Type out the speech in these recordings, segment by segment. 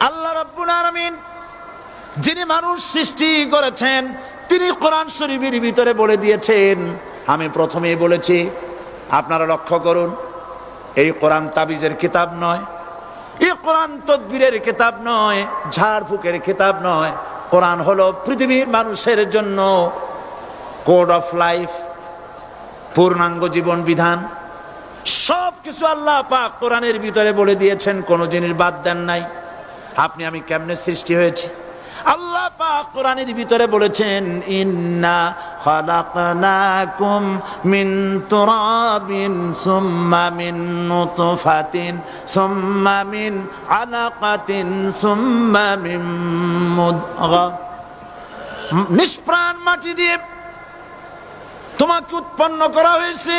আল্লাহ রাব্বুল আলামিন যিনি মানুষ সৃষ্টি করেছেন তিনি কোরআন শরীফের ভিতরে বলে দিয়েছেন। আমি প্রথমেই বলেছি, আপনারা লক্ষ্য করুন, এই কোরআন তাবিজের কিতাব নয়, এই কোরআন তদবিরের কিতাব নয়, ঝাড়ফুঁকের কিতাব নয়। কোরআন হলো পৃথিবীর মানুষের জন্য কোড অফ লাইফ, পূর্ণাঙ্গ জীবন বিধান। সব কিছু আল্লাহ পাক কোরআনের ভিতরে বলে দিয়েছেন, কোনো জিনিস বাদ দেন নাই। আপনি আমি কেমনে সৃষ্টি হয়েছে আল্লাহ পাক কোরআনের ভিতরে বলেছেন, ইন্না খালাকনাকুম মিন তুরাবিন সুম্মা মিন নুতফাতিন সুম্মা মিন আলাকাতিন সুম্মা মিন মুদগা। নিষ্প্রাণ মাটি দিয়ে তোমাকে উৎপন্ন করা হয়েছে,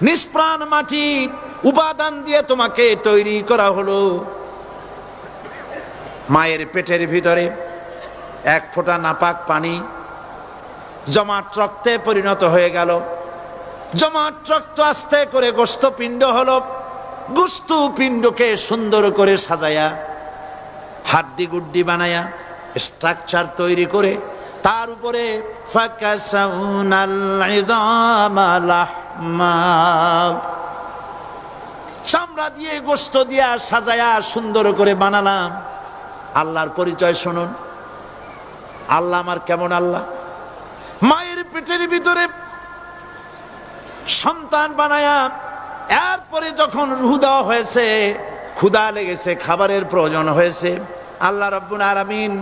নিষ্প্রাণ মাটির উপাদান দিয়ে তোমাকে তৈরি করা হলো। মায়ের পেটের ভিতরে এক ফোঁটা নাপাক পানি জমাট রক্তে পরিণত হয়ে গেল। জমাট রক্ত আস্তে করে গোস্ত পিণ্ড হলো। গোস্ত পিণ্ডকে সুন্দর করে সাজায়া, হাড্ডি গুড্ডি বানায়া, স্ট্রাকচার তৈরি করে তার উপরে ফাকাসাউনাল ইযামা লাহমা, চামড়া দিয়ে গোস্ত দিয়া সাজায়া সুন্দর করে বানালাম। আল্লাহর পরিচয় শুনুন, আল্লাহ আমার কেমন আল্লাহ। মায়ের পেটের ভিতরে সন্তান বানায়া এরপরে যখন রূহ দেওয়া হয়েছে, ক্ষুধা লেগেছে, খাবারের প্রয়োজন হয়েছে, আল্লাহ রাব্বুল আলামিন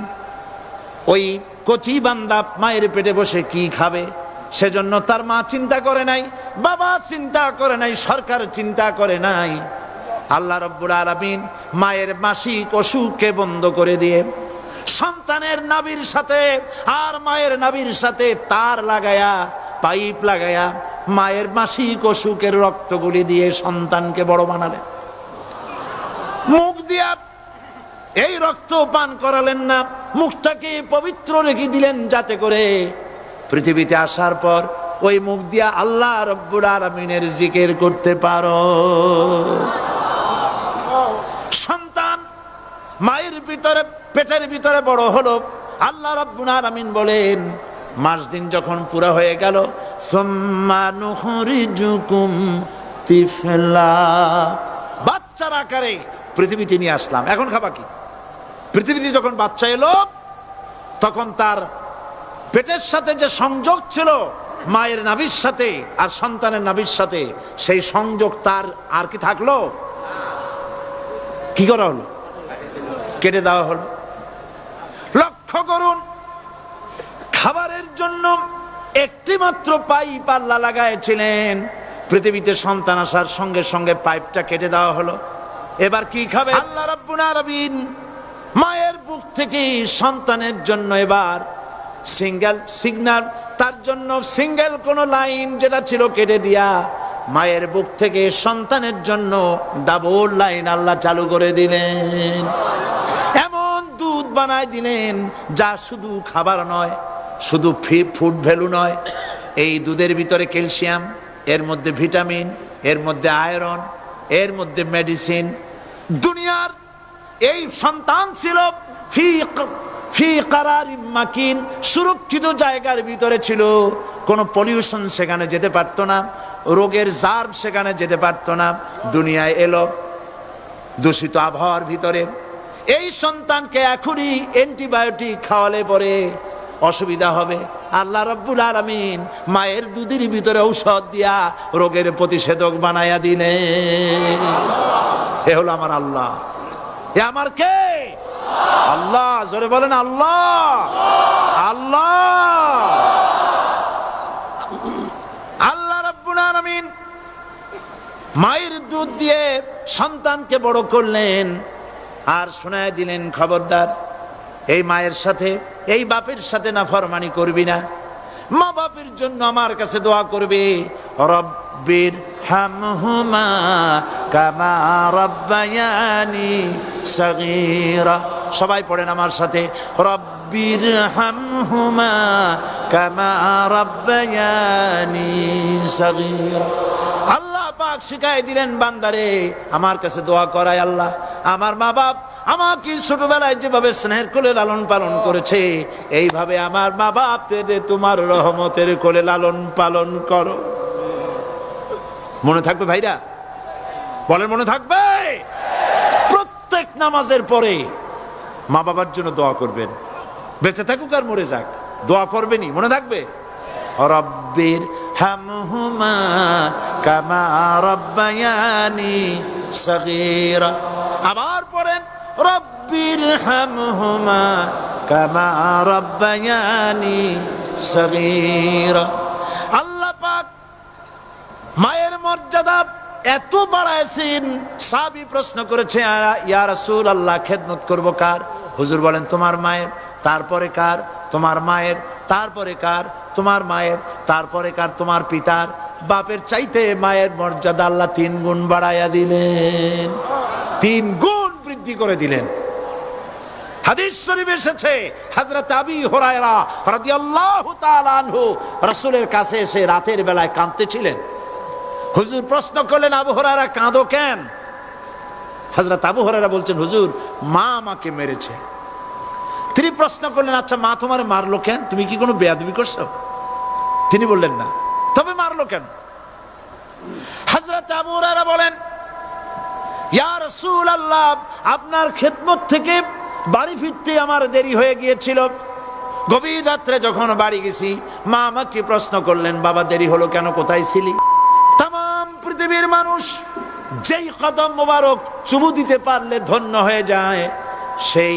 ওই কচি বান্দা মায়ের পেটে বসে কি খাবে সেজন্য তার মা চিন্তা করে নাই, বাবা চিন্তা করে নাই, সরকার চিন্তা করে নাই। আল্লাহ রাব্বুল আলামিন মায়ের মাসিক অসুখকে বন্ধ করে দিয়ে সন্তানের নাভির সাথে আর মায়ের নাভির সাথে তার লাগায়া, পাইপ লাগায়া মায়ের মাসিক অসুখের রক্তগুলি দিয়ে সন্তানকে বড় বানালেন। মুখ দিয়া এই রক্ত পান করালেন না, মুখটাকে পবিত্র রেখে দিলেন যাতে করে পৃথিবীতে আসার পর ওই মুখ দিয়া আল্লাহ রাব্বুল আলামিনের জিকির করতে পারো। সন্তান মায়ের ভিতরে পেটের ভিতরে বড় হলো। আল্লাহ রাব্বুল আলামিন বলেন, মাস দিন যখন পুরো হয়ে গেল, সুম্মা নুখরিজুকুম তিফলা, বাচ্চার আকারে পৃথিবীতে নিয়ে আসলাম। এখন খাবা কি? পৃথিবীতে যখন বাচ্চা এলো তখন তার পেটের সাথে যে সংযোগ ছিল মায়ের নাভির সাথে আর সন্তানের নাভির সাথে, সেই সংযোগ তার আর কি থাকলো? কি করা হলো? কেটে দেওয়া হলো। লক্ষ্য করুন, খাবারের জন্য একটি মাত্র পাইপ আল্লাহ লাগাইছিলেন, পৃথিবীতে সন্তান আসার সঙ্গে সঙ্গে পাইপটা কেটে দেওয়া হলো। এবার কি খাবে? আল্লাহ রাব্বুল আলামিন মায়ের বুক থেকে সন্তানের জন্য এবার সিঙ্গেল সিগন্যাল, তার জন্য সিঙ্গেল কোন লাইন যেটা ছিল কেটে দিয়া মায়ের বুক থেকে সন্তানের জন্য ডাবল লাইন আল্লাহ চালু করে দিলেন। এমন দুধ বানায় দিলেন যা শুধু খাবার নয়, শুধু ফুড ভ্যালু নয়। এই দুধের ভিতরে ক্যালসিয়াম, এর মধ্যে ভিটামিন, এর মধ্যে আয়রন, এর মধ্যে মেডিসিন। দুনিয়ার এই সন্তান ছিল ফি কারারিম মাকিন, সুরক্ষিত জায়গার ভিতরে ছিল। কোনো পলিউশন সেখানে যেতে পারতো না, রোগের জার্ম সেখানে যেতে পারতো না। দুনিয়ায় এলো দূষিত আবহাওয়ার ভিতরে। এই সন্তানকে এখনই অ্যান্টিবায়োটিক খাওয়ালে পরে অসুবিধা হবে। আল্লাহ রাব্বুল আলামিন মায়ের দুধের ভিতরে ঔষধ দিয়া রোগের প্রতিষেধক বানায়া দিলেন। এ হলো আমার আল্লাহ। এ আমার কে? আল্লাহ। জোরে বলেন আল্লাহ। আল্লাহ আল্লাহ রাব্বুল আলামিন মায়ের দুধ দিয়ে সন্তানকে বড় করলেন আর শোনায় দিলেন, খবরদার এই মায়ের সাথে, এই বাপের সাথে নাফরমানি করবি না। মা বাপের জন্য আমার কাছে দোয়া করবে, রব্বির হামহুমা কামা রাব্বায়ানি সাগীরা। সবাই পড়েন আমার সাথে, রব্বির হামহুমা কামা রাব্বায়ানি সাগীরা। আল্লাহ পাক শিখাই দিলেন বান্দারে আমার কাছে দোয়া করায়, আল্লাহ আমার মা বাপ আমাকে ছোটবেলায় যেভাবে স্নেহের কোলে লালন পালন করেছে, এইভাবে আমার মা বাপদের তোমার রহমতের কোলে লালন পালন করো। মনে থাকবে ভাইরা? বলেন মনে থাকবে? প্রত্যেক নামাজের পরে মা বাবার জন্য দোয়া করবেন, বেঁচে থাকুক আর মরে যাক, দোয়া করবেনই। মনে থাকবে? রব্বির হামহুমা কামা রব্বায়ানি সগীরা। আবার পড়েন রব্বির হামহুমা কামা রব্বায়ানি সগীরা। আল্লাহ পাক মায়ের মর্যাদা এত বাড়াইছেন, সাহাবী প্রশ্ন করেছে ইয়া রাসূলুল্লাহ খেদমত করব কার? হুজুর বলেন তোমার মায়ের, তারপরে কার? তোমার মায়ের, তারপরে কার? তোমার মায়ের, তারপরে কার? তোমার পিতার। বাপের চাইতে মায়ের মর্যাদা আল্লাহ 3 গুণ বাড়াইয়া দিলেন, 3 গুণ বৃদ্ধি করে দিলেন। হাদিস শরীফে এসেছে হযরত আবী হুরায়রা রাদিয়াল্লাহু তাআলা আনহু রাসূলের কাছে এসে রাতের বেলায় কাঁদতেছিলেন। হুজুর প্রশ্ন করলেন, আবু হুরায়রা কাঁদো কেন? হযরত আবু হুরায়রা বলছেন, হুজুর মা আমাকে মেরেছে। তিনি প্রশ্ন করলেন, আচ্ছা মা তোমার মারলো কেন? তুমি কি কোনো বেয়াদবি করছো? তিনি বললেন না। তবে মারলো কেন? হযরত আবু হুরায়রা বলেন, ইয়া রাসূলুল্লাহ আপনার খেদমত থেকে বাড়ি ফিরতে আমার দেরি হয়ে গিয়েছিল। গভীর রাত্রে যখন বাড়ি গেছি, মা আমাকে প্রশ্ন করলেন, বাবা দেরি হলো কেন, কোথায় ছিলি? তাম পৃথিবীর মানুষ যেই কদম মোবারক চুমু দিতে পারলে ধন্য হয়ে যায়, সেই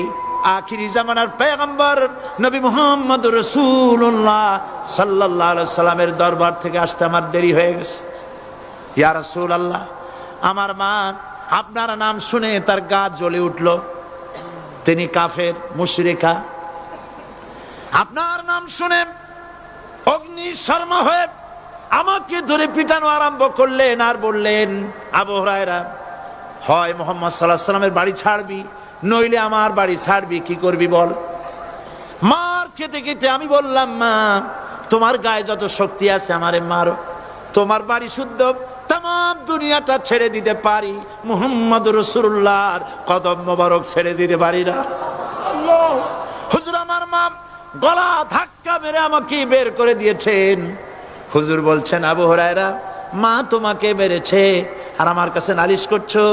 আখিরি জামানার পয়গম্বর নবী মুহাম্মদ রাসূলুল্লাহ সাল্লাল্লাহু আলাইহি সাল্লামের দরবার থেকে আসতে আমার দেরি হয়ে গেছে। ইয়া রাসূলুল্লাহ আমার মা আপনার নাম শুনে তার গা জ্বলে উঠল, তিনি কাফের মুশরিকা। আপনার নাম শুনে অগ্নি শর্মা হয়ে আমাকে ধরে পিটানো আরম্ভ করলেন আর বললেন, আবু হুরায়রা হয় মুহাম্মদ সাল্লাল্লাহু আলাইহি সাল্লামের বাড়ি ছাড়বি, নইলে আমার বাড়ি ছাড়বি, কি করবি বল। মার খেতে খেতে আমি বললাম, মা তোমার গায়ে যত শক্তি আছে আমারে মারো, তোমার বাড়ি শুদ্ধ, তাম দুনিয়াটা ছেড়ে দিতে পারি, মুহাম্মদ রাসূলুল্লাহর কদম মোবারক ছেড়ে দিতে পারি না। হুজুর আমার মা গলা ধাক্কা মেরে আমাকে বের করে দিয়েছেন। হুজুর বলছেন, আবু হুরায়রা মা তোমাকে মেরেছে আর আমার কাছে নালিশ করছো,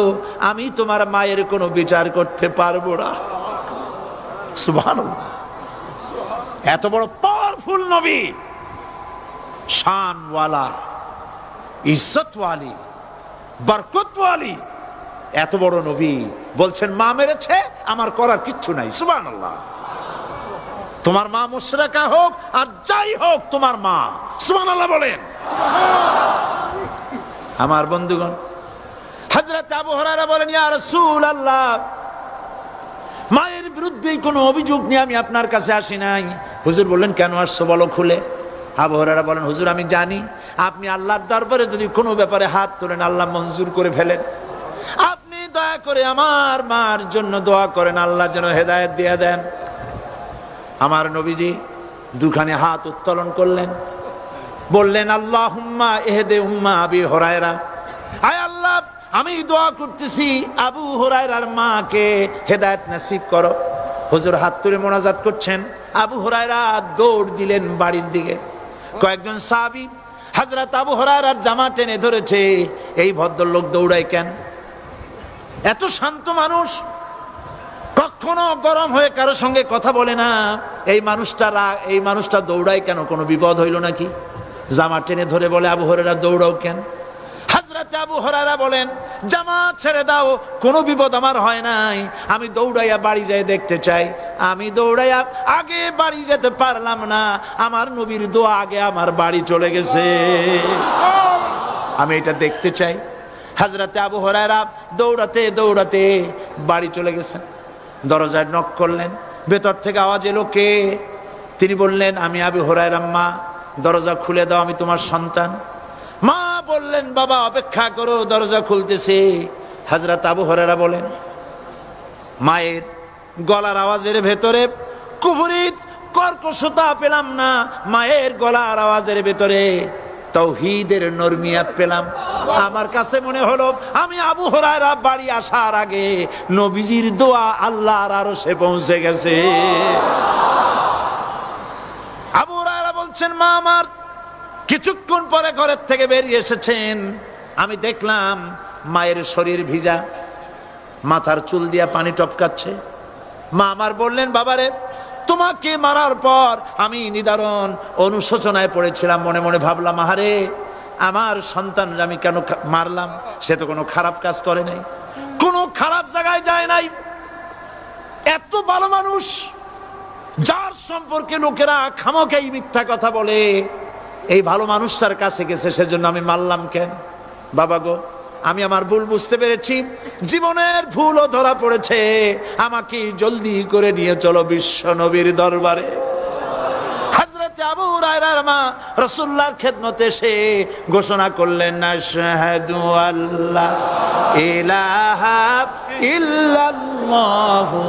আমি তোমার মায়ের কোনো বিচার করতে পারবো না। সুবহানাল্লাহ, এত বড় পাওয়ারফুল নবী, শানওয়ালা, ইজ্জতওয়ালি, বরকতওয়ালি, এত বড় নবী বলছেন মা মেরেছে, আমার করার কিচ্ছু নাই। সুবহানাল্লাহ। তোমার মা মুশরিকা হোক আর যাই হোক, তোমার মা। সুবহানাল্লাহ বলেন। আমার বন্ধুগণ, হযরত আবু হুরায়রা বলেন, ইয়া রাসূলুল্লাহ মায়ের বিরুদ্ধে কোনো অভিযোগ নিয়ে আমি আপনার কাছে আসি নাই। হুজুর বললেন, কেন আসছো বলো খুলে। আবু হুরায়রা বলেন, হুজুর আমি জানি আপনি আল্লাহর দরবারে যদি কোনো ব্যাপারে হাত তোলেন আল্লাহ মঞ্জুর করে ফেলেন। আপনি দয়া করে আমার মার জন্য দোয়া করেন, আল্লাহ যেন হেদায়েত দিয়ে দেন। আমার নবীজি দুখানে হাত উত্তোলন করলেন, বললেন, আল্লাহুম্মা ইহদি উম্মা আবি হুরায়রা, আয় আল্লাহ আমি দোয়া করতেছি আবু হুরায়রার মাকে হেদায়েত নসিব করো। হুজুর হাত তুলে মোনাজাত করছেন, আবু হুরায়রা দৌড় দিলেন বাড়ির দিকে। কয়েকজন সাহাবী হযরত আবু হুরায়রার জামা টেনে ধরেছে, এই ভদ্রলোক দৌড়ায় কেন? এত শান্ত মানুষ, কখনো গরম হয়ে কারোর সঙ্গে কথা বলে না, এই মানুষটা দৌড়ায় কেন? কোনো বিপদ হইল নাকি? জামা টেনে ধরে বলে, আবু হুরায়রা দৌড়াও কেন? হযরত আবু হুরায়রা বলেন, জামা ছেড়ে দাও, কোনো বিপদ আমার হয় নাই, আমি দৌড়াইয়া বাড়ি যাই দেখতে চাই। আমি দৌড়াইয়া আগে বাড়ি যেতে পারলাম না, আমার নবীর দোয়া আগে আমার বাড়ি চলে গেছে, আমি এটা দেখতে চাই। হযরত আবু হুরায়রা দৌড়াতে দৌড়াতে বাড়ি চলে গেছেন। দরজায় নক করলেন, ভেতর থেকে আওয়াজ এলো, কে? তিনি বললেন, আমি আবু হুরায়রা, মা দরজা খুলে দাও, আমি তোমার সন্তান। মা বললেন, বাবা অপেক্ষা করো, দরজা খুলতেছে। হযরত আবু হুরায়রা বলেন, মায়ের গলার আওয়াজের ভেতরে কুফরি কর্কশতা পেলাম না, মায়ের গলার আওয়াজের ভেতরে তাওহীদের নরমিয়াত পেলাম। আমার কাছে মনে হলো আমি আবু হুরায়রা বাড়ি আসার আগে নবীজির দোয়া আল্লাহর আরশে পৌঁছে গেছে। আবু হুরায়রা বলছেন, মা আমার কিছুক্ষণ পরে ঘরের থেকে বেরিয়ে এসেছেন, আমি দেখলাম মায়ের শরীর ভিজা, মাথার চুল দিয়া পানি টপকাচ্ছে। মা আমার বললেন, বাবারে তোমাকে মারার পর আমি নিদারুণ অনুশোচনায় পড়েছিলাম, মনে মনে ভাবলাম, আহারে আমার সন্তানরা আমি কেন মারলাম? সে তো কোনো খারাপ কাজ করে নাই, কোনো খারাপ জায়গায় যায় নাই, এত ভালো মানুষ যার সম্পর্কে লোকেরা খামোখাই মিথ্যা কথা বলে, এই ভালো মানুষটার কাছে গেছে, সেজন্য আমি মারলাম কেন? বাবা গো, আমি আমার ভুল বুঝতে পেরেছি, জীবনের ভুলও ধরা পড়েছে, আমাকে জলদি করে নিয়ে চলো বিশ্ব নবীর দরবারে। হযরত আবু হুরায়রার মা রাসূলুল্লাহর খেদমতে এসে ঘোষণা করলেন, আশহাদু আল্লা ইলাহা ইল্লাল্লাহু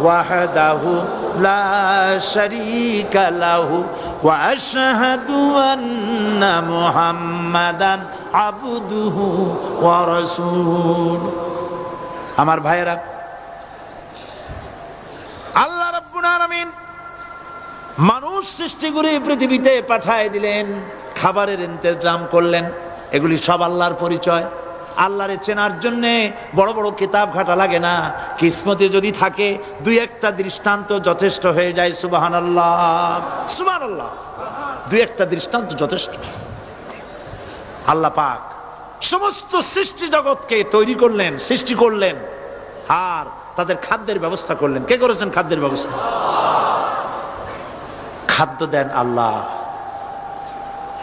ওয়াহদাহু লা শারীকা লাহু ওয়া আশহাদু আন্না মুহাম্মাদান আবদুহু ওয়া রাসূলুহু। আমার ভাইয়েরা, আল্লাহ রাব্বুল আলামিন মানুষ সৃষ্টি করে পৃথিবীতে পাঠায় দিলেন, খাবারের ইন্তজাম করলেন, এগুলি সব আল্লাহর পরিচয়। আল্লাহরে চেনার জন্য বড় বড় কিতাব ঘাটা লাগে না, কিসমতে যদি থাকে দুই একটা দৃষ্টান্ত যথেষ্ট হয়ে যায়। সুবহানাল্লাহ, সুবহানাল্লাহ, দুই একটা দৃষ্টান্ত যথেষ্ট। আল্লাহ পাক সমস্ত সৃষ্টি জগৎকে তৈরি করলেন, সৃষ্টি করলেন, আর তাদের খাদ্যের ব্যবস্থা করলেন। কে করেছেন খাদ্যের ব্যবস্থা? খাদ্য দেন আল্লাহ।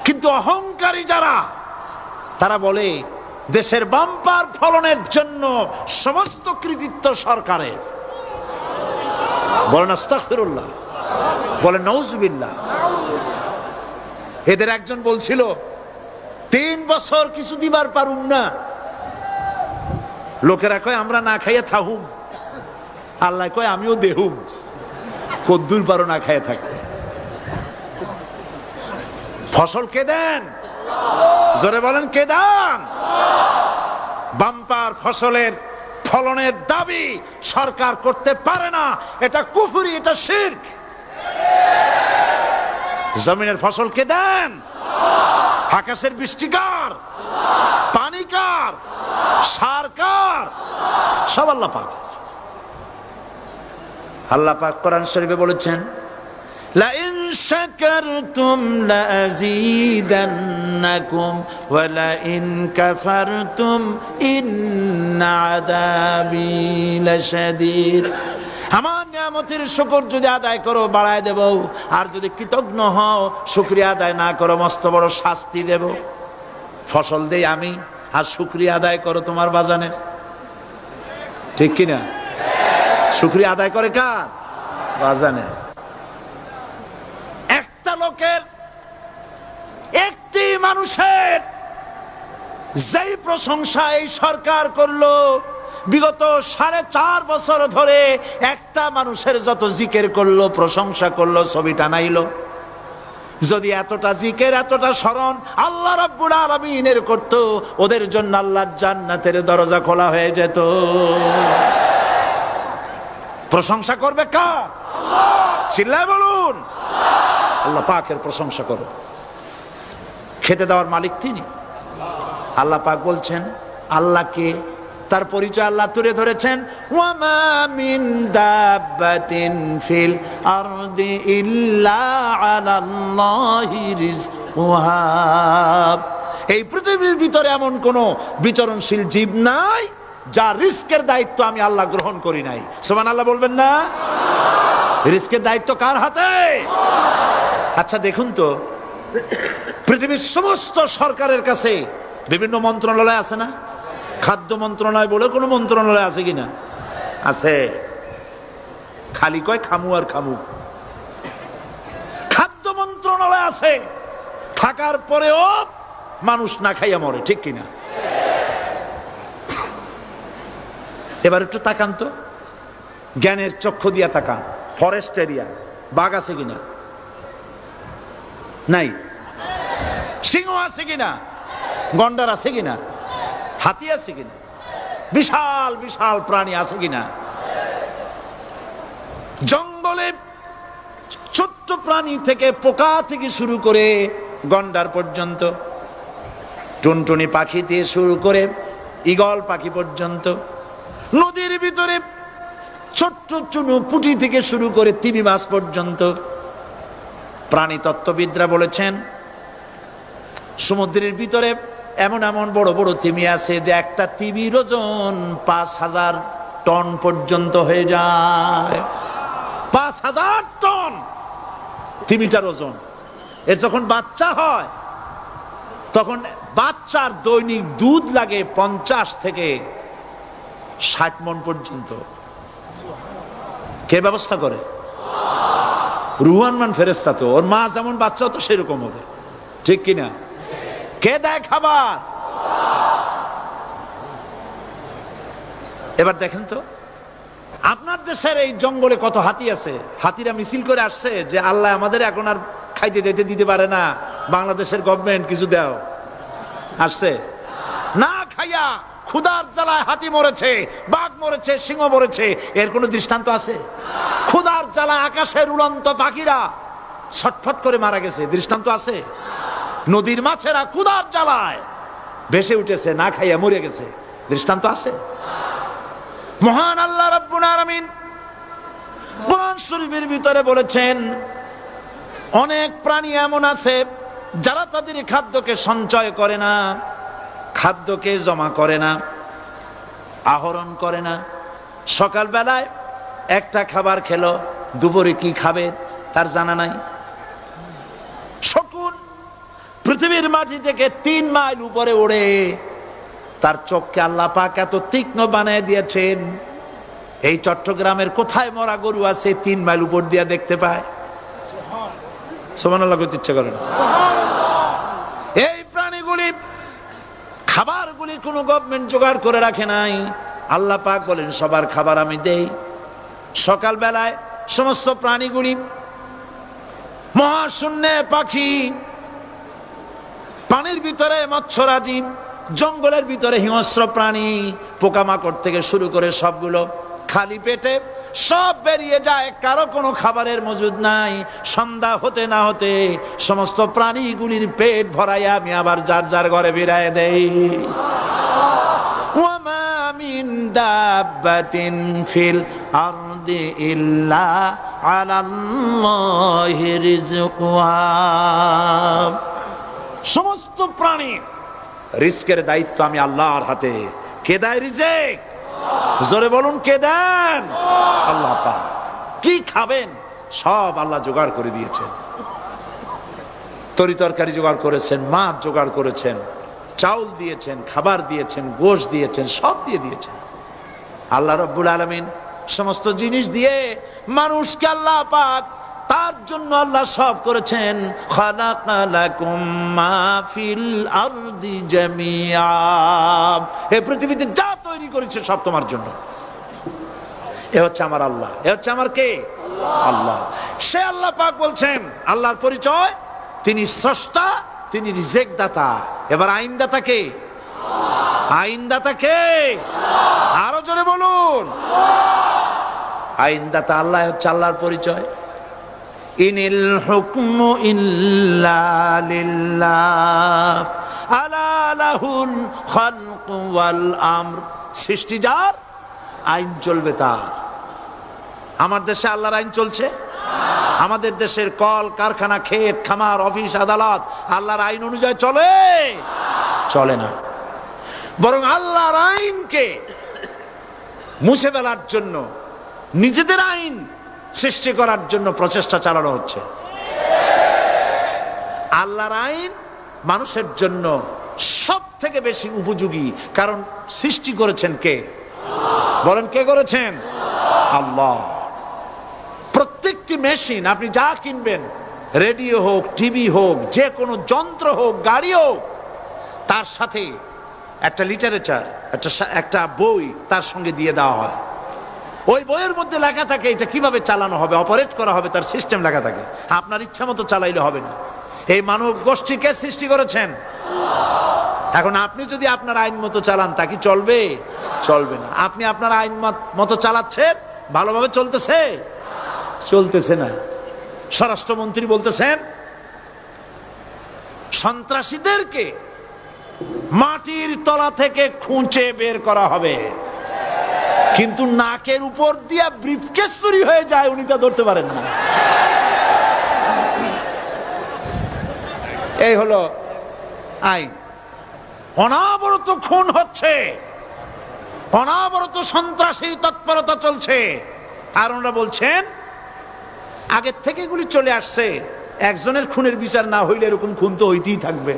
কিন্তু অহংকারী যারা, তারা বলে দেশের বাম্পার ফলনের জন্য সমস্ত কৃতিত্ব সরকারের। বলেন আস্তাগফিরুল্লাহ, বলেন নাউজুবিল্লাহ। এদের একজন বলছিল, 3 বছর কিছু দিবার পারুম না, লোকেরা কয় আমরা না খাইয়ে থাকুম, আল্লাহ কয় আমিও দেহুম, কদ্দুর পারো না খাইয়ে থাকতে। ফসল কে দেন? জোরে বলেন, কে দেন? বাম্পার ফসলের ফলনের দাবি সরকার করতে পারে না, এটা কুফরি, এটা শিরক। জমিনের ফসল কে দেন? আকাশের বৃষ্টি কার? পানি কার? সার কার? সব আল্লাহ পাক। আল্লাহ পাক কোরআন শরীফে বলেছেন, লা ইন শাকারতুম লা আযীদান্নাকুম ওয়া লা ইন কাফারতুম ইন্না আযাবি লাশাদীদ। আমার নিয়ামতের শুকর যদি আদায় করো বাড়ায় দেব, আর যদি কৃতজ্ঞ হও, শুকরিয়া আদায় না করো, মস্ত বড় শাস্তি দেব। ফসল দেই আমি, আর শুকরিয়া আদায় করো তোমার বাজানের। ঠিক কিনা? শুকরিয়া আদায় করে কার? বাজানের। একটা লোকের, একটি মানুষের যেই প্রশংসা এই সরকার করলো, বিগত 4.5 বছর ধরে একটা মানুষের যত জিকির করলো, প্রশংসা করলো, ছবি টানাইলো, যদি এতটা জিকির, এতটা স্মরণ আল্লাহ রাব্বুল আলামিনের করত, ওদের জন্য আল্লাহর জান্নাতের দরজা খোলা হয়ে যেত। প্রশংসা করবে কার? চিল্লায় বলুন, আল্লাহ পাকের প্রশংসা করো। খেতে দেওয়ার মালিক তিনি। আল্লাহ পাক বলছেন, আল্লাহকে, তার পরিচয় আল্লাহ তুলে ধরেছেন, ওয়ামা মিন দাব্বাতিন ফিল আরদি ইল্লা আলাল্লাহি রিজকুহা। এই পৃথিবীর ভিতরে এমন কোন বিচরণশীল জীব নাই যার রিস্কের দায়িত্ব আমি আল্লাহ গ্রহণ করি নাই। সুবহানাল্লাহ বলবেন না? রিস্কের দায়িত্ব কার হাতে? আচ্ছা দেখুন তো, পৃথিবীর সমস্ত সরকারের কাছে বিভিন্ন মন্ত্রণালয় আছে না? খাদ্য মন্ত্রণালয় বলে কোনো মন্ত্রণালয় আছে কিনা? আছে। খালি কয় খামু আর খামু। খাদ্য মন্ত্রণালয় আছে, থাকার পরেও মানুষ না খাইয়া মরে। ঠিক কিনা? এবার একটু তাকান তো, জ্ঞানের চক্ষু দিয়া তাকান। ফরেস্ট এরিয়া, বাঘ আছে কিনা? নাই। সিংহ আছে কিনা? গন্ডার আছে কিনা? হাতি আছে কিনা, বিশাল বিশাল প্রাণী আছে কিনা। জঙ্গলে ছোট্ট প্রাণী থেকে পোকা থেকে শুরু করে গন্ডার পর্যন্ত, টুনটুনি পাখি দিয়ে শুরু করে ঈগল পাখি পর্যন্ত, নদীর ভিতরে ছোট্ট চুনু পুঁটি থেকে শুরু করে তিমি মাছ পর্যন্ত। প্রাণী তত্ত্ববিদরা বলেছেন সমুদ্রের ভিতরে এমন এমন বড় বড় তিমি আছে যে একটা তিমির ওজন 5000 টন পর্যন্ত হয়ে যায়। 5000 টন তিমিটার ওজন। এর যখন বাচ্চা হয় তখন বাচ্চার দৈনিক দুধ লাগে 50 থেকে 60 মণ পর্যন্ত। কে ব্যবস্থা করে? রুহান মান ফেরেশতা। তো ওর মা যেমন বাচ্চা তো সেরকম হবে, ঠিক কিনা? কে দেয় খাবার? এবার দেখেন তো আপনার দেশের এই জঙ্গলে কত হাতি আছে। হাতিরা মিছিল করে আসছে যে আল্লাহ আমাদের এখন আর খাইতে যেতে দিতে পারে না, বাংলাদেশের গভর্নমেন্ট কিছু দাও। আসছে না, খাইয়া ক্ষুধার জ্বালায় হাতি মরেছে, বাঘ মরেছে, সিংহ মরেছে। এর কোনো দৃষ্টান্ত আছে? ক্ষুধার জ্বালায় আকাশের উড়ন্ত পাখিরা ছটফট করে মারা গেছে, দৃষ্টান্ত আছে? নদীর মাছেরা ক্ষুধার জ্বালায় ভেসে উঠেছে, না খাইয়া মরে গেছে, দৃষ্টান্ত আছে? মহান আল্লাহ রাব্বুল আলামিন কোরআন শরীফের ভিতরে বলেছেন অনেক প্রাণী এমন আছে যারা তাদের খাদ্যকে সঞ্চয় করে না, খাদ্যকে জমা করে না, আহরণ করে না। সকাল বেলায় একটা খাবার খেলো, দুপুরে কি খাবে তার জানা নাই। শকুন পৃথিবীর মাটি থেকে 3 মাইল উপরে ওড়ে, তার চোখকে আল্লাহ পাক এত তীক্ষ্ণ বানিয়ে দিয়েছেন। এই চট্টগ্রামের কোথায় মরা গরু আছে 3 মাইল উপর দিয়ে দেখতে পায়? সুবহানাল্লাহ করতে ইচ্ছা করে না। এই প্রাণীগুলি খাবারগুলি কোনো গভর্নমেন্ট জোগাড় করে রাখে নাই। আল্লাহ পাক বলেন সবার খাবার আমি দেই। সকাল বেলায় সমস্ত প্রাণীগুলি, মহাশূন্যে পাখি, পানির ভিতরে মৎস্যরাজি, জঙ্গলের ভিতরে হিংস্র প্রাণী, পোকামাকড় থেকে শুরু করে সবগুলো খালি পেটে সব বেরিয়ে যায়, কারো কোনো খাবারের মজুদ নাই। সন্ধ্যা হতে না হতে সমস্ত প্রাণীগুলির পেট ভরাইয়া আমি আবার যার যার ঘরে ফিরাই দেই। ওয়ামা মিন দাব্বাতিন ফিল আরদি ইল্লা আলাল্লাহি রিজকুহা। সমস্ত প্রাণী রিজকের দায়িত্ব আমি আল্লাহর হাতে। কে দেয় রিজেক? জোরে বলুন, কে দেন? আল্লাহ পাক। কি খাবেন সব আল্লাহ জোগাড় করে দিয়েছেন। তরি তরকারি জোগাড় করেছেন, মাছ জোগাড় করেছেন, চাউল দিয়েছেন, খাবার দিয়েছেন, গোশত দিয়েছেন, সব দিয়ে দিয়েছেন আল্লাহ রাব্বুল আলামিন। সমস্ত জিনিস দিয়ে মানুষকে আল্লাহ পাক তার জন্য আল্লাহ সব করেছেন। খালাকালাকুম মা ফিল আরদি জামিআ। এই পৃথিবীতে যা তৈরি করেছে সব তোমার জন্য। এ হচ্ছে আমার আল্লাহ, এ হচ্ছে আমার কে? আল্লাহ। সে আল্লাহ পাক বলছেন, আল্লাহর পরিচয় তিনি স্রষ্টা, তিনি রিজেক দাতা। এবার আইনদাতা কে? আইনদাতা কে? আরো জোরে বলুন। আইনদাতা আল্লাহ হচ্ছে আল্লাহর পরিচয়। ইনিল হুকমু ইল্লা লিল্লাহ আলা লাহুল খালকু ওয়াল আমর। সৃষ্টি যার, আইন চলবে তার। আমার দেশে আল্লাহর আইন চলছে? আমাদের দেশের কল কারখানা, ক্ষেত খামার, অফিস আদালত আল্লাহর আইন অনুযায়ী চলে? চলে না। বরং আল্লাহর আইনকে মুছে ফেলার জন্য, নিজেদের আইন সৃষ্টি করার জন্য প্রচেষ্টা চালানো হচ্ছে। আল্লাহর আইন মানুষের জন্য সব থেকে বেশি উপযোগী, কারণ সৃষ্টি করেছেন কে? বলেন, কে করেছেন? আল্লাহ। প্রত্যেকটি মেশিন আপনি যা কিনবেন, রেডিও হোক, টিভি হোক, যে কোনো যন্ত্র হোক, গাড়ি হোক, তার সাথে একটা লিটারেচার, একটা বই তার সঙ্গে দিয়ে দেওয়া হয়। ওই বইয়ের মধ্যে লেখা থাকে এটা কিভাবে চালানো হবে, অপারেট করা হবে, তার সিস্টেম লেখা থাকে। আপনার ইচ্ছা মতো চালাইলে হবে না। এই মানব গোষ্ঠীকে সৃষ্টি করেছেন এখন আপনি যদি আপনার আইন মতো চালান তা কি চলবে? চলবে না। আপনি আপনার আইন মতো চালাচ্ছেন, ভালোভাবে চলতেছে? চলতেছে না। স্বরাষ্ট্রমন্ত্রী বলতেছেন সন্ত্রাসীদেরকে মাটির তলা থেকে খুঁজে বের করা হবে, কিন্তু নাকের উপর দিয়া ব্রিফকেস চুরি হয়ে যায়, উনি তা ধরতে পারেন না। এই হলো আইন। অনাবরত খুন হচ্ছে, অনাবরত সন্ত্রাসী তৎপরতা চলছে, আর ওনারা বলছেন আগের থেকে এগুলি চলে আসছে, একজনের খুনের বিচার না হইলে এরকম খুন তো হইতেই থাকবে।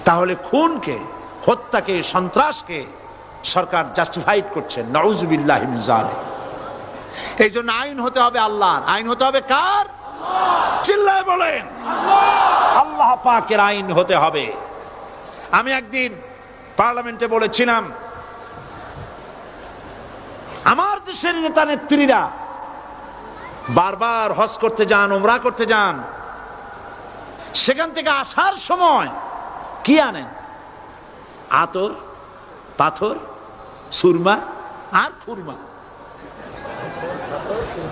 তাহলে খুনকে, হত্যাকে, সন্ত্রাসকে সরকার জাস্টিফাইড করছেন। নাউজুবিল্লাহি মিন যালিক। এই জন্য আইন হতে হবে আল্লাহর। আইন হতে হবে কার? চিল্লায় বলেন, আল্লাহ পাকের আইন হতে হবে। আমি একদিন পার্লামেন্টে বলেছিলাম, আমার দেশের নেতা নেত্রীরা বারবার হজ করতে যান, উমরা করতে যান, সেখান থেকে আসার সময় কি আনেন? আতর, পাথর, সুরমা আর খুরমা,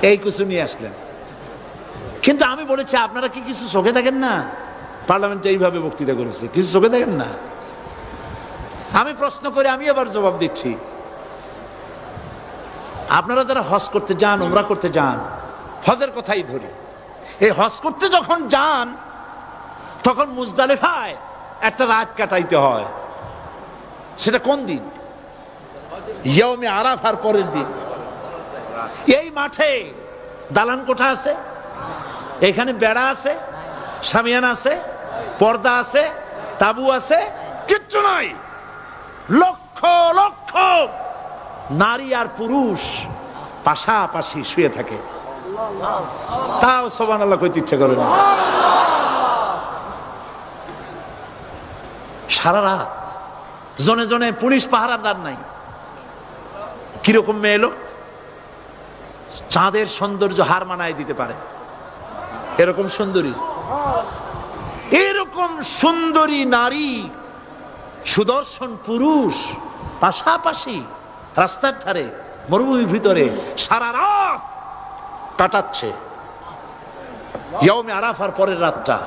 এই কিছু নিয়ে আসলেন। কিন্তু আমি বলেছি আপনারা কি কিছু চোখে দেখেন না? পার্লামেন্টে এইভাবে বক্তৃতা করেছে, কিছু চোখে দেখেন না? আমি প্রশ্ন করে আমি আবার জবাব দিচ্ছি, আপনারা যারা হজ করতে যান, উমরা করতে যান, হজের কথাই ধরি, এই হজ করতে যখন যান তখন মুজদালিফায় একটা রাত কাটাইতে হয়। সেটা কোন দিন? ইয়ৌমে আরাফার পরের দিন। এই মাঠে দালান কোঠা আছে, এখানে বেড়া আছে, শামিয়ানা আছে, পর্দা আছে, তাবু আছে, কিচ্ছু নাই। লক্ষ লক্ষ নারী আর পুরুষ পাশাপাশি শুয়ে থাকে, তাও সুবহানাল্লাহ কইতে ইচ্ছা করে না। সারা রাত জনে জনে পুলিশ পাহারাদার নাই। কিরকম মেয়ে এলো, চাঁদের সৌন্দর্য হার মানায় দিতে পারে এরকম সুন্দরী, এরকম সুন্দরী নারী, সুদর্শন পুরুষ পাশাপাশি রাস্তার ধারে মরুভূমির ভিতরে সারা রাত কাটাচ্ছে। ইয়ৌমে আরাফার পরের রাতটা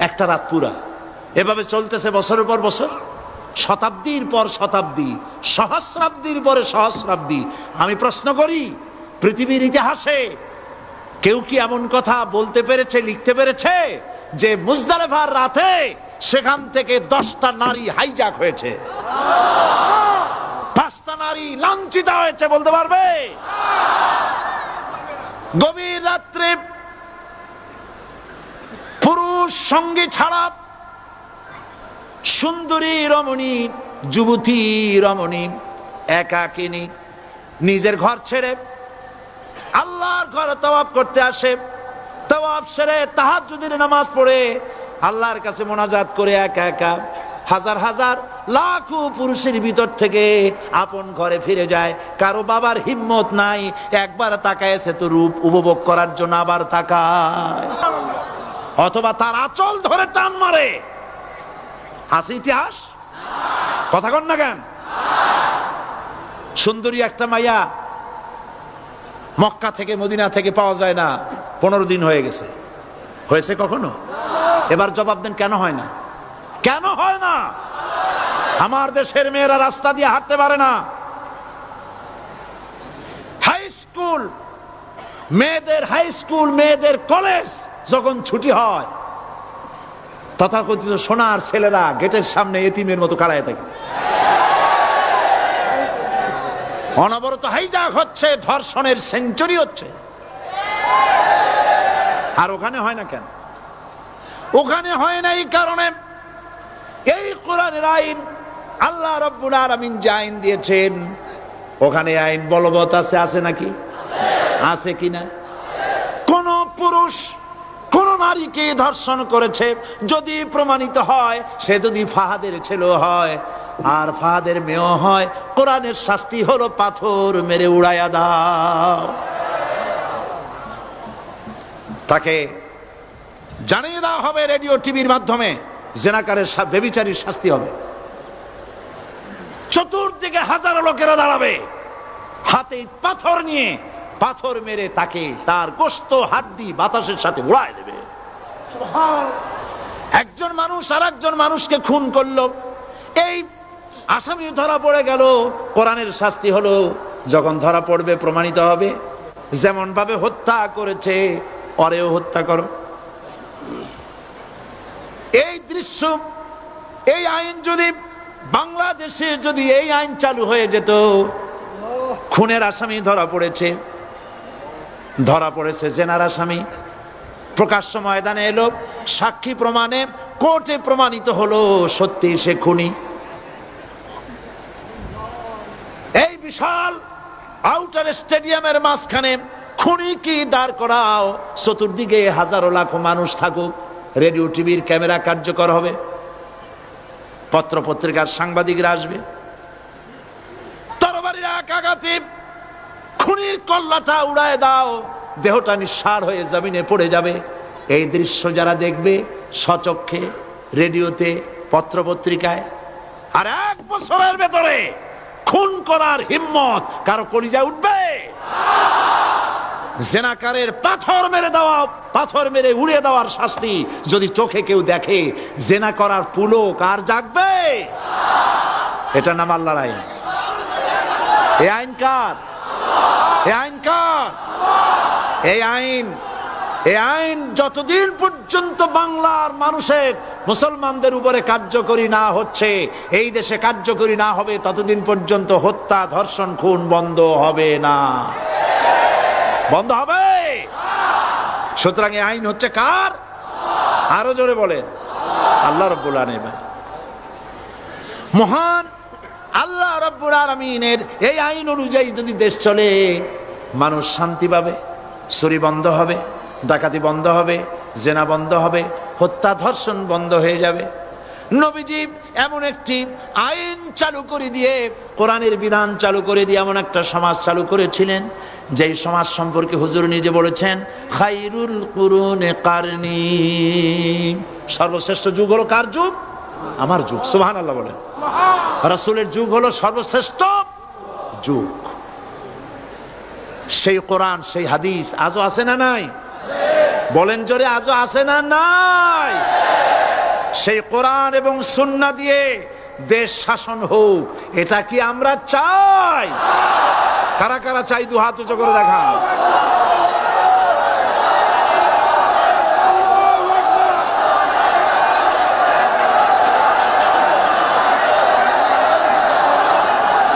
একটা রাত পুরা। এভাবে চলতেছে বছরের পর বছর, শতাব্দীর পর শতাব্দী, সহস্রাব্দীর পরে সহস্রাব্দী। আমি প্রশ্ন করি, পৃথিবীর ইতিহাসে কেউ কি এমন কথা বলতে পেরেছে, লিখতে পেরেছে যে মুজদালিফার রাতে সেখান থেকে 10টা নারী হাইজ্যাক হয়েছে, 5টা নারী লাঞ্ছিত হয়েছে? বলতে পারবে? গভীর রাত্রে পুরুষ সঙ্গী ছাড়া সুন্দরী রমণী, যুবতী রমণী একাকিনী নিজের ঘর ছেড়ে আল্লাহর ঘরে তওয়াব করতে আসে। তওয়াব সেরে তাহাজ্জুদের নামাজ পড়ে আল্লাহর কাছে মোনাজাত করে একা একা হাজার হাজার লাখো পুরুষের ভিতর থেকে আপন ঘরে ফিরে যায়। কারো বাবার হিম্মত নাই, একবার তাকায় সে তো রূপ উপভোগ করার জন্য আবার তাকায়, অথবা তার আঁচল ধরে টান মারে। আছে ইতিহাস? কথা কন না কেন? সুন্দরী একটা মাইয়া মক্কা থেকে মদিনা থেকে পাওয়া যায় না, 15 দিন হয়ে গেছে। হয়েছে কখনো? এবার জবাব দেন, কেন হয় না? কেন হয় না? আমার দেশের মেয়েরা রাস্তা দিয়ে হাঁটতে পারে না। হাই স্কুল মেয়েদের, হাই স্কুল মেয়েদের কলেজ যখন ছুটি হয়, তথাকথিত সোনার ছেলেরা গেটের সামনে এতিমের মতো কালায় থাকে। অনবরত হাইজ্যাক হচ্ছে, ধর্ষণের সেঞ্চুরি হচ্ছে। আর ওখানে হয় না কেন? ওখানে হয় না এই কারণে, এই কোরআনের আইন আল্লাহ রাব্বুল আলামিন যে আইন দিয়েছেন, ওখানে আইন বলবৎ আছে। আছে নাকি? আছে কিনা? কোন পুরুষ কোন নারীকে ধর্ষণ করেছে যদি প্রমাণিত হয়, সে যদি ফাহাদের ছেলে হয় আর ফাহাদের মেয়ে হয়, কোরআনের শাস্তি হলো পাথর মেরে উড়াইয়া দাও। তাকে জানিয়ে দেওয়া হবে রেডিও টিভির মাধ্যমে, জেনাকারের ব্যভিচারীর শাস্তি হবে। চতুর্দিকে হাজারো লোকেরা দাঁড়াবে, হাতে পাথর নিয়ে পাথর মেরে তাকে তার গোশত হাড্ডি বাতাসের সাথে উড়ায় দেবে। একজন মানুষ আর একজন মানুষকে খুন করলো, এই আসামি ধরা পড়ে গেল, কোরআনের শাস্তি হলো যখন ধরা পড়বে প্রমাণিত হবে যেমন ভাবে হত্যা করেছে ওরেও হত্যা করো। এই দৃশ্য, এই আইন যদি বাংলাদেশে যদি এই আইন চালু হয়ে যেত, খুনের আসামি ধরা পড়েছে জেনার আসামি, প্রকাশ্য ময়দানে এলো, সাক্ষী প্রমাণে কোর্টে প্রমাণিত হলো সত্যি সে খুনি। এই বিশাল আউটার স্টেডিয়ামের মাঝখানে খুনি কি দাঁড় করাও, চতুর্দিকে হাজারো লাখো মানুষ থাকুক, রেডিও টিভির ক্যামেরা কার্যকর হবে, পত্র পত্রিকার সাংবাদিকরা আসবে, তরবারির এক আঘাতে খুনির কল্লাটা উড়ায় দাও, দেহটা নিঃসার হয়ে জমিনে পড়ে যাবে। এই দৃশ্য যারা দেখবে স্বচক্ষে, রেডিওতে, পত্র পত্রিকায়, আর 1 বছরের ভেতরে খুন করার হিম্মত কারো কলিজায় উঠবে? জেনাকারের পাথর মেরে উড়িয়ে দেওয়ার শাস্তি যদি চোখে কেউ দেখে, জেনা করার পুলক আর জাগবে? এটা নাম আল্লাহর আইন। এই আইন কার? এই আইন যতদিন পর্যন্ত বাংলার মানুষের, মুসলমানদের উপরে কার্যকরী না হচ্ছে, এই দেশে কার্যকরী না হবে, ততদিন পর্যন্ত হত্যা, ধর্ষণ, খুন বন্ধ হবে না। বন্ধ হবে। সুতরাং এই আইন হচ্ছে কার? আরো জোরে বলেন, আল্লাহ রাব্বুল আলামিন। মহান আল্লাহ রাব্বুল আলামিনের এই আইন অনুযায়ী যদি দেশ চলে, মানুষ শান্তি পাবে, চুরি বন্ধ হবে, ডাকাতি বন্ধ হবে, জেনা বন্ধ হবে, হত্যা ধর্ষণ বন্ধ হয়ে যাবে। নবীজি এমন একটি আইন চালু করে দিয়ে, কোরআনের বিধান চালু করে দিয়ে এমন একটা সমাজ চালু করেছিলেন, যেই সমাজ সম্পর্কে হুজুর নিজে বলেছেন, খায়রুল কুরুনে কারনি, সর্বশ্রেষ্ঠ যুগ হলো কার যুগ? আমার যুগ। সুবহানাল্লাহ বলেন। রাসূলের যুগ হলো সর্বশ্রেষ্ঠ যুগ। সেই কোরআন, সেই হাদিস আজও আছে না নাই? বলেন জোরে, আজও আছে না নাই? সেই কোরআন এবং সুন্নাহ দিয়ে দেশ শাসন হোক, এটা কি আমরা চাই? কারা কারা চাই? 2 হাত উঁচু করে দেখান।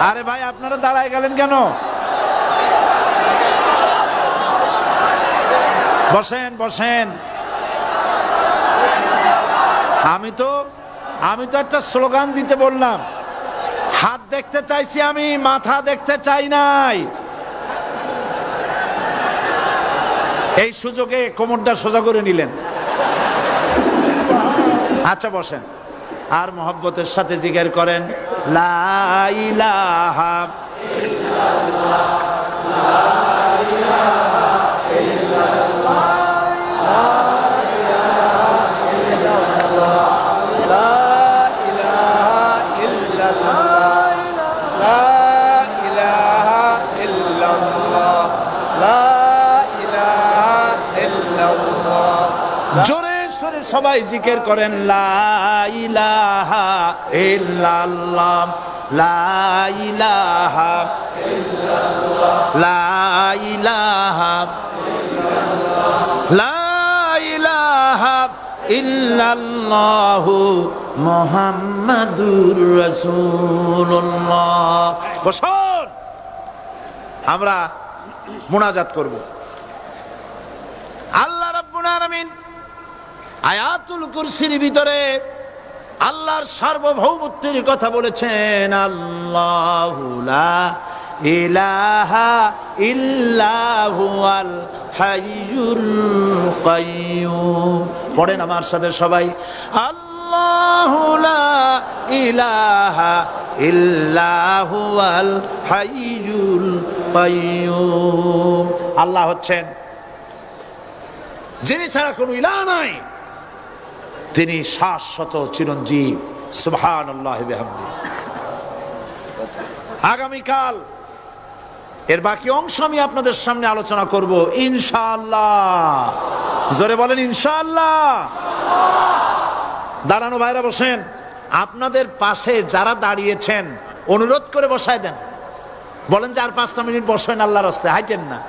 আরে ভাই, আপনারা দাঁড়ায় গেলেন কেন? বসেন বসেন। আমি তো একটা স্লোগান দিতে বললাম, হাত দেখতে চাইছি আমি, মাথা দেখতে চাই নাই। এই সুযোগে কোমরটা সোজা করে নিলেন। আচ্ছা বসেন, আর মহব্বতের সাথে জিকির করেন, লা ইলাহা ইল্লাল্লাহ, লা ইলাহা ইল্লাল্লাহ, লা ইলাহা ইল্লাল্লাহ, লা ইলাহা ইল্লাল্লাহ, লা ইলাহা ইল্লাল্লাহ, লা ইলাহা ইল্লাল্লাহ। জোরে সরে সবাই জিকির করেন, লা ইলাহা ইল্লাল্লাহ, লা ইলাহা ইল্লাল্লাহ, লা ইলাহা ইল্লাল্লাহ, লা ইলাহা ইল্লাল্লাহ, মুহাম্মাদুর রাসূলুল্লাহ। বসুন, আমরা মুনাজাত করব। আল্লাহ রাব্বুল আলামিন আয়াতুল কুরসির ভিতরে আল্লাহর সার্বভৌমত্বের কথা বলেছেন, আল্লাহু লা ইলাহা ইল্লা হুয়াল হাইয়ুল কাইয়্যুম। পড়েন আমার সাথে সবাই, আল্লাহু লা ইলাহা ইল্লা হুয়াল হাইয়ুল কাইয়্যুম। আল্লাহ হচ্ছেন যিনি ছাড়া কোনো ইলাহ নাই, তিনি শাশ্বত চিরঞ্জীব। সুবহানাল্লাহি বিহামদিহি। আগামীকাল এর বাকি অংশ আমি আপনাদের সামনে আলোচনা করব ইনশাআল্লাহ। জোরে বলেন ইনশাআল্লাহ। দাঁড়ানো ভাইরা বসেন। আপনাদের পাশে যারা দাঁড়িয়েছেন অনুরোধ করে বসায় দেন। বলেন যে আর 5টা মিনিট বসেন, আল্লাহর রাস্তায় হাইটেন না।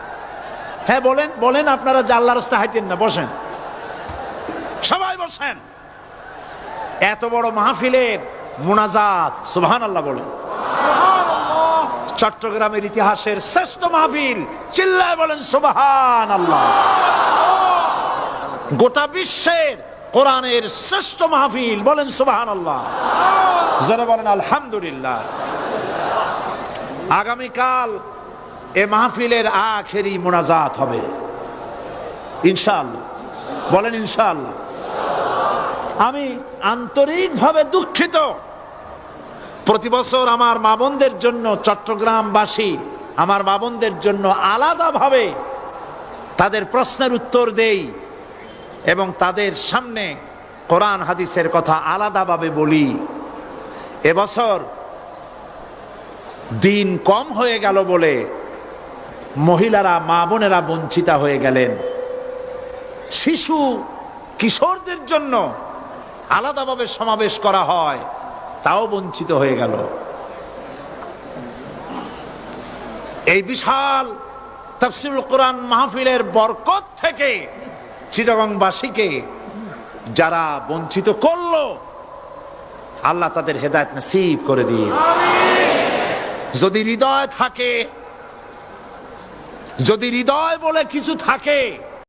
হ্যাঁ বলেন, বলেন আপনারা যে আল্লাহর রাস্তায় হাইটেন না, বসেন, সবাই বসেন। এত বড় মাহফিলের মুনাজাত, সুবহানাল্লাহ বলেন। চট্টগ্রামের ইতিহাসের শ্রেষ্ঠ মাহফিল, চিল্লায় বলেন সুবহানাল্লাহ। গোটা বিশ্বের কোরআনের শ্রেষ্ঠ মাহফিল, বলেন সুবহানাল্লাহ। যারা বলেন আলহামদুলিল্লাহ। আগামীকাল এ মাহফিলের আখেরি মুনাজাত হবে ইনশাআল্লাহ। বলেন ইনশাআল্লাহ। আমি আন্তরিকভাবে দুঃখিত, প্রতি বছর আমার মা বোনদের জন্য, চট্টগ্রামবাসী আমার মা বোনদের জন্য আলাদাভাবে তাদের প্রশ্নের উত্তর দেই এবং তাদের সামনে কোরআন হাদিসের কথা আলাদাভাবে বলি। এবছর দিন কম হয়ে গেল বলে মহিলারা, মা বোনেরা বঞ্চিতা হয়ে গেলেন। শিশু কিশোরদের জন্য আলাদাভাবে সমাবেশ করা হয়, তাও বঞ্চিত হয়ে গেল। এই বিশাল তাফসীরুল কোরআন মাহফিলের বরকত থেকে চিটাগংবাসীকে যারা বঞ্চিত করলো, আল্লাহ তাদের হেদায়েত নসিব করে দিন। যদি হৃদয় থাকে, যদি হৃদয় বলে কিছু থাকে,